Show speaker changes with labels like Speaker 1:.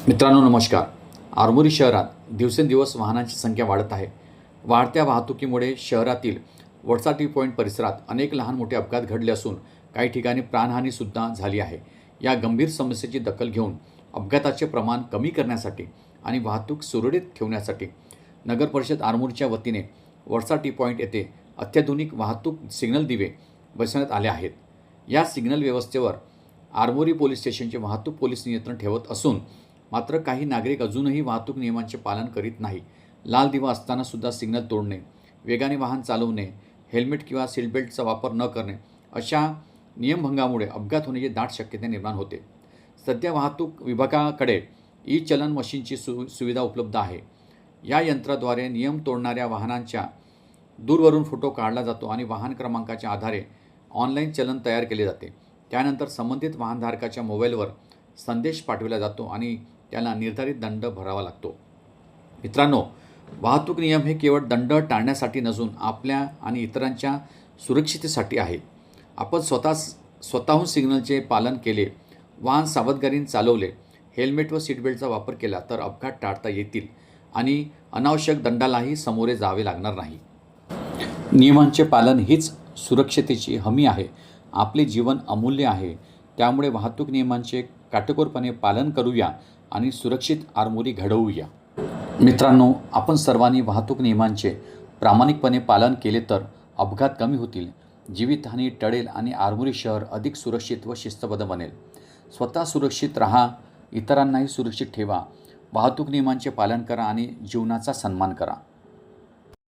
Speaker 1: मित्रांनो नमस्कार. आरमोरी शहरात दिवसेंदिवस वाहनांची संख्या वाढत आहे. वाढत्या वाहतुकीमुळे शहरातील वळसा टी पॉईंट परिसरात अनेक लहान मोठे अपघात घडले असून काही ठिकाणी प्राणहानीसुद्धा झाली आहे. या गंभीर समस्येची दखल घेऊन अपघाताचे प्रमाण कमी करण्यासाठी आणि वाहतूक सुरळीत ठेवण्यासाठी नगर परिषद आरमोरीच्या वतीने वळसा टी पॉईंट येथे अत्याधुनिक वाहतूक सिग्नल दिवे बसवण्यात आले आहेत. या सिग्नल व्यवस्थेवर आरमोरी पोलीस स्टेशनचे वाहतूक पोलीस नियंत्रण ठेवत असून मात्र काही नागरिक अजूनही वाहतूक नियमांचे पालन करीत नाही. लाल दिवा असताना सुद्धा सिग्नल तोडणे, वेगाने वाहन चालवणे, हेल्मेट किंवा सीट बेल्टचा वापर न करणे अशा नियमभंगामुळे अपघात होण्याची दाट शक्यता निर्माण होते. सध्या वाहतूक विभागाकडे ई चलन मशीनची सुविधा उपलब्ध आहे. या यंत्राद्वारे नियम तोडणाऱ्या वाहनांच्या दूरवरून फोटो काढला जातो आणि वाहन क्रमांकाच्या आधारे ऑनलाईन चलन तयार केले जाते. त्यानंतर संबंधित वाहनधारकाच्या मोबाईलवर संदेश पाठविला जातो आणि त्याला निर्धारित दंड भरावा लागतो. मित्रांनो, वाहतूक नियम हे केवळ दंड टाळण्यासाठी नसून आपल्या आणि इतरांच्या सुरक्षिततेसाठी आहे. आपण स्वतःहून सिग्नलचे पालन केले, वाहन सावधगिरीने चालवले, हेल्मेट व सीटबेल्टचा वापर केला तर अपघात टाळता येतील आणि अनावश्यक दंडालाही सामोरे जावे लागणार नाही. नियमांचे पालन हीच सुरक्षिततेची हमी आहे. आपले जीवन अमूल्य आहे, त्यामुळे वाहतूक नियमांचे काटेकोरपणे पालन करूया आणि सुरक्षित आरमोरी घडवूया. मित्रांनो, आपण सर्वांनी वाहतूक नियमांचे प्रामाणिकपणे पालन केले तर अपघात कमी होतील, जीवितहानी टळेल आणि आरमोरी शहर अधिक सुरक्षित व शिस्तबद्ध बनेल. स्वतः सुरक्षित राहा, इतरांनाही सुरक्षित ठेवा, वाहतूक नियमांचे पालन करा आणि जीवनाचा सन्मान करा.